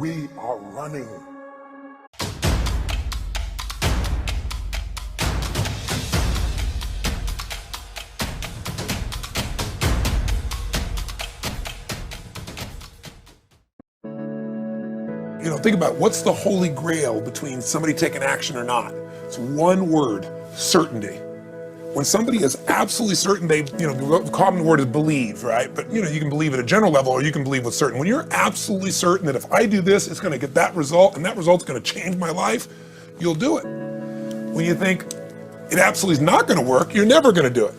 we are running. You know, think about what's the holy grail between somebody taking action or not. It's one word: certainty. When somebody is absolutely certain, the common word is believe, right? But you can believe at a general level, or you can believe with certain. When you're absolutely certain that if I do this, it's gonna get that result, and that result's gonna change my life, you'll do it. When you think it absolutely is not gonna work, you're never gonna do it.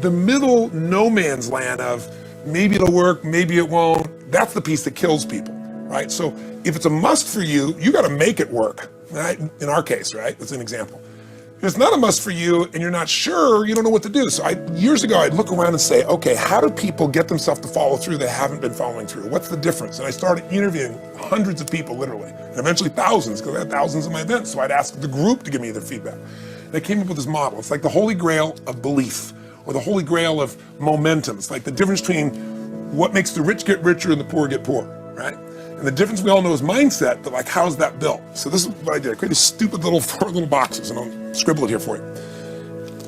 The middle no man's land of maybe it'll work, maybe it won't, that's the piece that kills people, right? So if it's a must for you, you gotta make it work, right? In our case, right? That's an example. If it's not a must for you and you're not sure, you don't know what to do. So years ago, I'd look around and say, okay, how do people get themselves to follow through that haven't been following through? What's the difference? And I started interviewing hundreds of people, literally, and eventually thousands, because I had thousands of my events. So I'd ask the group to give me their feedback. And I came up with this model. It's like the holy grail of belief, or the holy grail of momentum. It's like the difference between what makes the rich get richer and the poor get poor, right? And the difference we all know is mindset, but like, how's that built? So this is what I did. I created stupid four little boxes, and I'll scribble it here for you.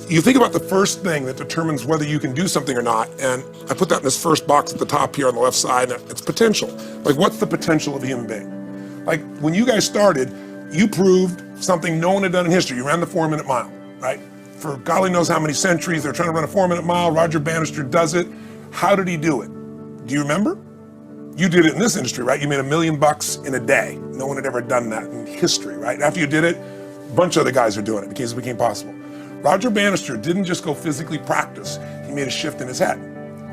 You think about the first thing that determines whether you can do something or not, and I put that in this first box at the top here on the left side, and it's potential. Like, what's the potential of a human being? Like, when you guys started, you proved something no one had done in history. You ran the 4-minute mile, right? For golly knows how many centuries, they're trying to run a 4-minute mile. Roger Bannister does it. How did he do it? Do you remember? You did it in this industry, right? You made $1 million in a day. No one had ever done that in history, right? After you did it, a bunch of other guys are doing it because it became possible. Roger Bannister didn't just go physically practice. He made a shift in his head.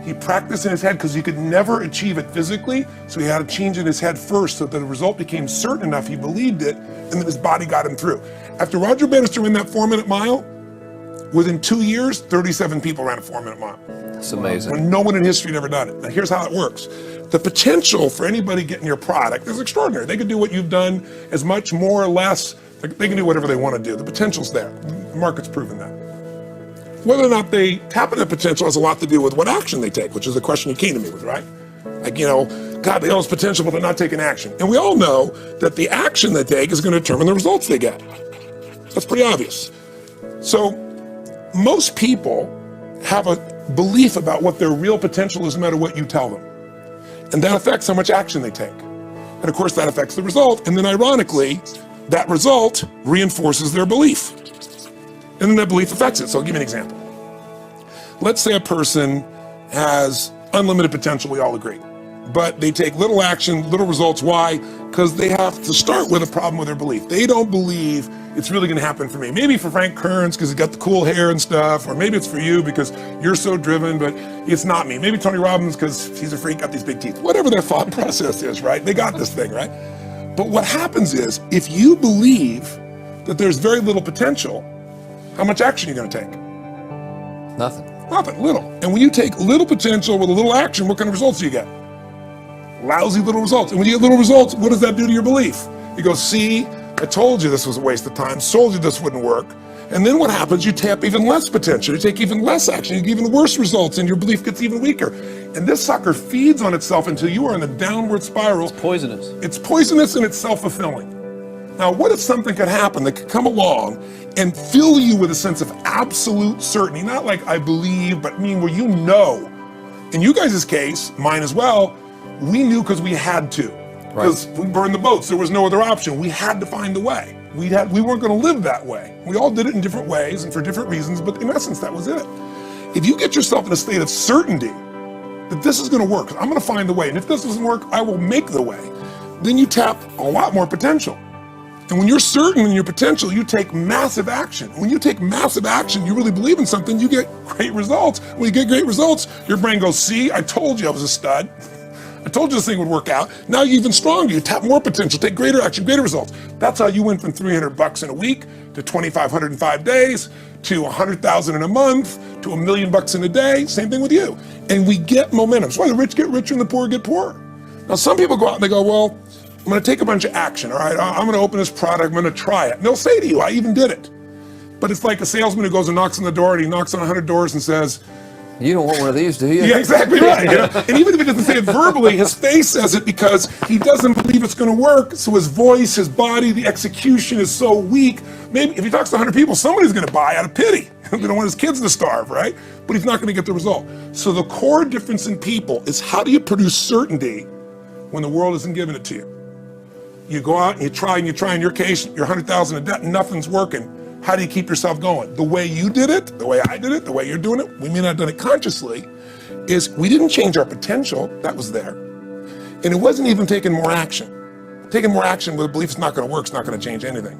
He practiced in his head because he could never achieve it physically, so he had to change in his head first so that the result became certain enough, he believed it, and then his body got him through. After Roger Bannister ran that 4-minute mile, within 2 years, 37 people ran a 4-minute mile. That's amazing. When no one in history had ever done it. Now here's how it works. The potential for anybody getting your product is extraordinary. They could do what you've done as much, more or less. They can do whatever they want to do. The potential's there. The market's proven that. Whether or not they tap into potential has a lot to do with what action they take, which is the question you came to me with, right? Like, God, they all have potential, but they're not taking action. And we all know that the action they take is going to determine the results they get. That's pretty obvious. So most people have a belief about what their real potential is no matter what you tell them. And that affects how much action they take. And of course that affects the result. And then ironically, that result reinforces their belief. And then that belief affects it. So I'll give you an example. Let's say a person has unlimited potential, we all agree. But they take little action, little results. Why? Because they have to start with a problem with their belief. They don't believe it's really gonna happen for me. Maybe for Frank Kearns, because he's got the cool hair and stuff, or maybe it's for you because you're so driven, but it's not me. Maybe Tony Robbins, because he's a freak, got these big teeth. Whatever their thought process is, right? They got this thing, right? But what happens is, if you believe that there's very little potential, how much action are you gonna take? Nothing. Nothing, little. And when you take little potential with a little action, what kind of results do you get? Lousy little results. And when you get little results, what does that do to your belief? You go, see, I told you this was a waste of time, told you this wouldn't work. And then what happens? You tap even less potential, you take even less action, you get even worse results, and your belief gets even weaker. And this sucker feeds on itself until you are in a downward spiral. It's poisonous. It's poisonous and it's self-fulfilling. Now, what if something could happen that could come along and fill you with a sense of absolute certainty? Not like I believe, but where you know. In you guys' case, mine as well, we knew because we had to. Because we burned the boats, there was no other option. We had to find a way. We weren't gonna live that way. We all did it in different ways and for different reasons, but in essence, that was it. If you get yourself in a state of certainty that this is gonna work, I'm gonna find the way, and if this doesn't work, I will make the way, then you tap a lot more potential. And when you're certain in your potential, you take massive action. When you take massive action, you really believe in something, you get great results. When you get great results, your brain goes, see, I told you I was a stud. I told you this thing would work out. Now you're even stronger. You tap more potential, take greater action, greater results. That's how you went from $300 in a week to $2,500 in 5 days to $100,000 in a month to $1 million in a day. Same thing with you. And we get momentum. That's why the rich get richer and the poor get poorer. Now some people go out and they go, well, I'm gonna take a bunch of action, all right? I'm gonna open this product, I'm gonna try it. And they'll say to you, I even did it. But it's like a salesman who goes and knocks on the door and he knocks on 100 doors and says, You don't want one of these, do you? Yeah, exactly right. You know? And even if he doesn't say it verbally, his face says it because he doesn't believe it's going to work. So his voice, his body, the execution is so weak. Maybe if he talks to 100 people, somebody's going to buy out of pity. They don't want his kids to starve, right? But he's not going to get the result. So the core difference in people is how do you produce certainty when the world isn't giving it to you? You go out and you try in your case, you're 100,000 in debt and nothing's working. How do you keep yourself going? The way you did it, the way I did it, the way you're doing it, we may not have done it consciously, is we didn't change our potential, that was there. And it wasn't even taking more action. Taking more action with a belief it's not gonna work, it's not gonna change anything.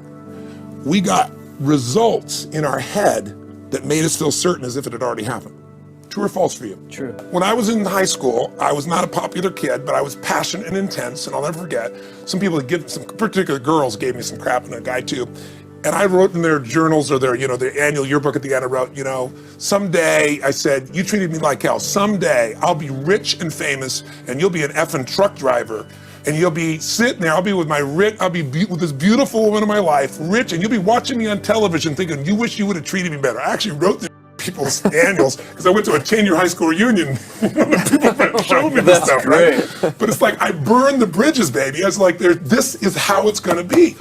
We got results in our head that made us feel certain as if it had already happened. True or false for you? True. When I was in high school, I was not a popular kid, but I was passionate and intense, and I'll never forget, some particular girls gave me some crap, and a guy too, and I wrote in their journals or their annual yearbook at the end, I wrote, someday, I said, you treated me like hell. Someday I'll be rich and famous and you'll be an effing truck driver and you'll be sitting there, I'll be with with this beautiful woman of my life, rich, and you'll be watching me on television thinking, you wish you would have treated me better. I actually wrote the people's annuals because I went to a 10-year high school reunion. People showed me this stuff, right? But it's like, I burned the bridges, baby. I was like, this is how it's gonna be.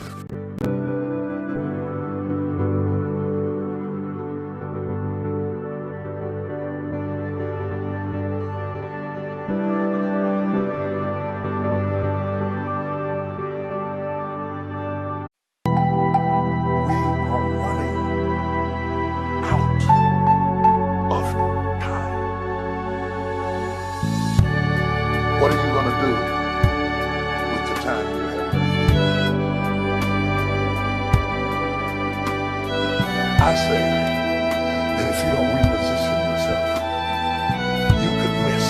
What are you going to do with the time you have left? I say that if you don't reposition yourself, you could miss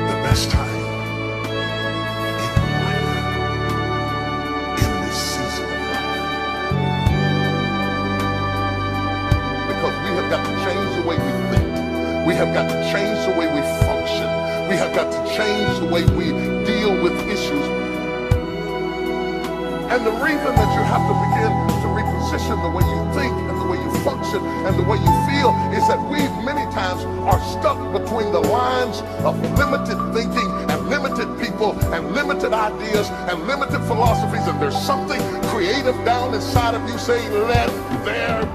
the best time in your life, in this season of life. Because we have got to change the way we think. We have got to change the way we function. We have got to change the way we deal with issues. And the reason that you have to begin to reposition the way you think and the way you function and the way you feel is that we many times are stuck between the lines of limited thinking and limited people and limited ideas and limited philosophies, and there's something creative down inside of you saying, let there